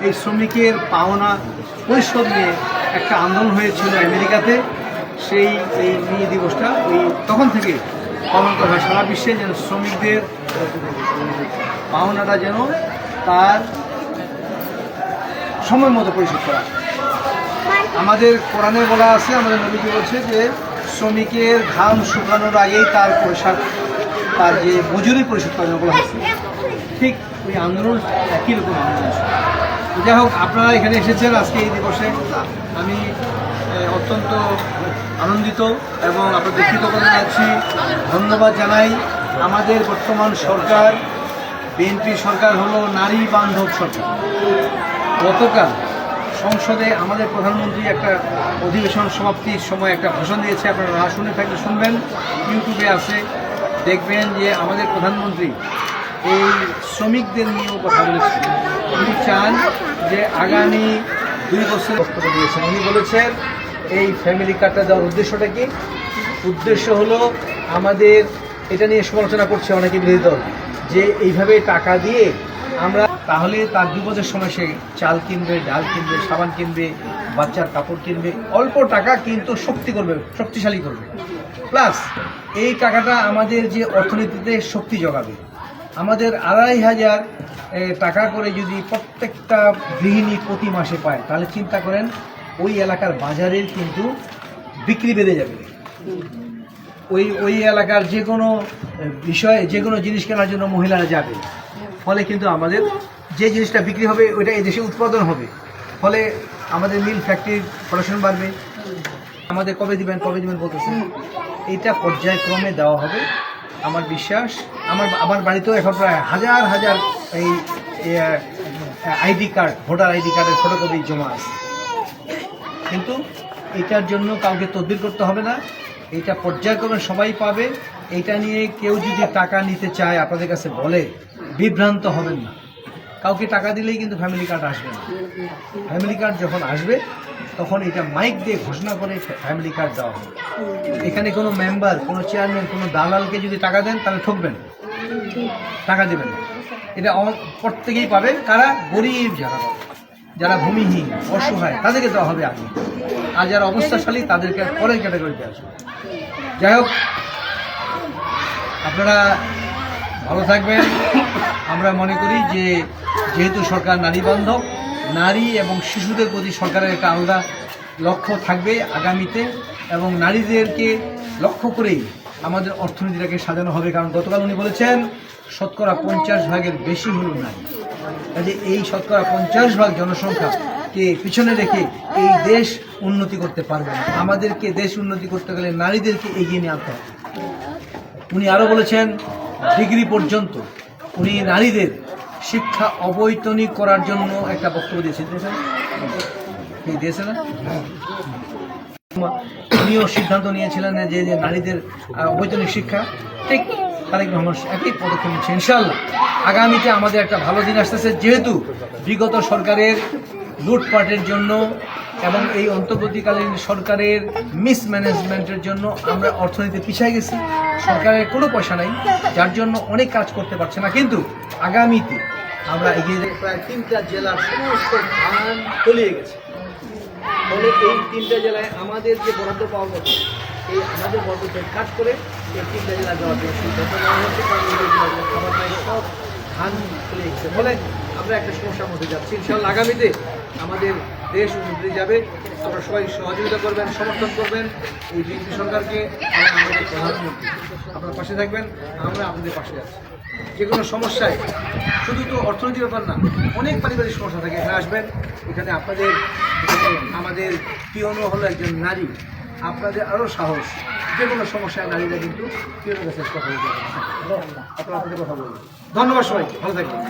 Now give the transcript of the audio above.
এই শ্রমিকের পাওনা পরিশোধ নিয়ে একটা আন্দোলন হয়েছিল আমেরিকাতে। এই মে দিবসটা তখন থেকে পালন করা হয় সারা বিশ্বে, যেন শ্রমিকদের পাওনাটা যেন তার সময় মতো পরিশোধ করা। আমাদের কোরআনে বলা আছে, আমাদের নবীজি বলছে যে শ্রমিকের ঘাম শুকানোর আগেই তার তার যে মজুরি পরিশোধ করার বলা হয়েছে। ঠিক ওই আন্দোলন একই রকম আন্দোলন। যাই হোক, আপনারা এখানে এসেছেন আজকে এই দিবসে, আমি অত্যন্ত আনন্দিত এবং আপনাদের কৃতজ্ঞতা জানাচ্ছি, ধন্যবাদ জানাই। আমাদের বর্তমান সরকার, বিএনপি সরকার হলো নারী বান্ধব সরকার। গতকাল সংসদে আমাদের প্রধানমন্ত্রী একটা অধিবেশন সমাপ্তির সময় একটা ভাষণ দিয়েছে, আপনারা না শুনে থাকলে শুনবেন, ইউটিউবে আছে, দেখবেন যে আমাদের প্রধানমন্ত্রী এই শ্রমিকদের নিয়েও কথা বলেছেন। উনি চান যে আগামী 2 বছর বক্তব্য দিয়েছেন। উনি বলেছেন এই ফ্যামিলি কার্ডটা দেওয়ার উদ্দেশ্যটা কি? উদ্দেশ্য হলো আমাদের এটা নিয়ে সমালোচনা করছে অনেকে বিরোধী দল, যে এইভাবে টাকা দিয়ে আমরা তাহলে তার বিপদের সময় সে চাল কিনবে, ডাল কিনবে, সাবান কিনবে, বাচ্চার কাপড় কিনবে, অল্প টাকা কিন্তু শক্তিশালী করবে। প্লাস এই টাকাটা আমাদের যে অর্থনীতিতে শক্তি যোগাবে। আমাদের 2,500 টাকা করে যদি প্রত্যেকটা গৃহিণী প্রতি মাসে পায়, তাহলে চিন্তা করেন ওই এলাকার বাজারের কিন্তু বিক্রি বেড়ে যাবে। ওই এলাকার যে কোনো বিষয়ে যে কোনো জিনিস কেনার জন্য মহিলারা যাবে। ফলে কিন্তু আমাদের যে জিনিসটা বিক্রি হবে ওইটা এই দেশে উৎপাদন হবে। ফলে আমাদের মিল ফ্যাক্টরির প্রোডাকশন বাড়বে। আমাদের কবে দিবেন বলতেছেন, এইটা পর্যায়ক্রমে দেওয়া হবে। আমার বিশ্বাস, আমার বাড়িতেও এখন প্রায় হাজার এই আইডি কার্ড, ভোটার আইডি কার্ডের ফটোকপি জমা আছে। কিন্তু এটার জন্য কাউকে তদবির করতে হবে না, এইটা পর্যায়ক্রমে সবাই পাবে। এইটা নিয়ে কেউ যদি টাকা নিতে চায় আপনাদের কাছে বলে, বিভ্রান্ত হবেন না। কাউকে টাকা দিলেই কিন্তু ফ্যামিলি কার্ড আসবে না। ফ্যামিলি কার্ড যখন আসবে তখন এটা মাইক দিয়ে ঘোষণা করে ফ্যামিলি কার্ড দেওয়া হবে। এখানে কোনো মেম্বার, কোনো চেয়ারম্যান, কোনো দালালকে যদি টাকা দেন তাহলে ঠকবেন, টাকা দেবেন না। এটা প্রত্যেকেই পাবে। কারা? গরিব যারা ভূমিহীন, অসহায়, তাদেরকে দেওয়া হবে আগে। আর যারা অবস্থাশালী তাদেরকে পরের ক্যাটাগরিতে আসবে। যাই হোক, আপনারা ভালো থাকবেন। আমরা মনে করি যে যেহেতু সরকার নারী বান্ধব, নারী এবং শিশুদের প্রতি সরকারের একটা আলাদা লক্ষ্য থাকবে আগামীতে, এবং নারীদেরকে লক্ষ্য করেই আমাদের অর্থনীতিটাকে সাজানো হবে। কারণ গতকাল উনি বলেছেন 50% বেশি হল নারী। কাজে এই 50% জনসংখ্যাকে পিছনে রেখে এই দেশ উন্নতি করতে পারবে না। আমাদেরকে দেশ উন্নতি করতে গেলে নারীদেরকে এগিয়ে নিয়ে আসতে হবে। উনি আরও বলেছেন ডিগ্রি পর্যন্ত উনি নারীদের শিক্ষা অবৈতনিক করার জন্য একটা বক্তব্য দিয়েছেন না? উনিও সিদ্ধান্ত নিয়েছিলেন যে নারীদের অবৈতনিক শিক্ষা। ঠিক তারেক রহমান একই পদক্ষেপ নিচ্ছে। ইনশাআল্লাহ আগামীতে আমাদের একটা ভালো দিন আসতেছে। যেহেতু বিগত সরকারের লুটপাটের জন্য এবং এই অন্তর্বর্তীকালীন সরকারের মিসম্যানেজমেন্টের জন্য আমরা অর্থনীতি পিছিয়ে গেছি। সরকারের কোনো পয়সা নাই, যার জন্য অনেক কাজ করতে পারছে না। কিন্তু আগামীতে আমরা এগিয়ে প্রায় 3টা জেলার সমস্ত ধান তলিয়ে গেছে। ফলে এই 3টা জেলায় আমাদের যে বরাদ্দ পাওয়া কথা, এই আমাদের বরাদ্দ কাজ করে এই 3টা জেলা দেওয়ার জন্য সিদ্ধান্ত নেওয়া হচ্ছে। কারণ খাবার নাই, সব ধান তলিয়ে গেছে। ফলে আমরা একটা সমস্যার মধ্যে যাচ্ছি। ইনশাআল্লাহ আগামীতে আমাদের দেশ উন্নতি যাবে। আপনারা সবাই সহযোগিতা করবেন, সমর্থন করবেন এই বিএনপি সরকারকে এবং আমাদের প্রধানমন্ত্রী। আপনার পাশে থাকবেন, আমরা আপনাদের পাশে আছি। যে কোনো সমস্যায়, শুধু তো অর্থনীতির ব্যাপার না, অনেক পারিবারিক সমস্যা থাকে। এখানে আসবেন, এখানে আমাদের পিয়নও হলো একজন নারী। আপনাদের আরও সাহস, যে কোনো সমস্যায় নারীরা কিন্তু পিয়নের কাছে কথা বলতে পারে। আপনারা আপনাদের কথা বলবেন। ধন্যবাদ সবাই, ভালো থাকবেন।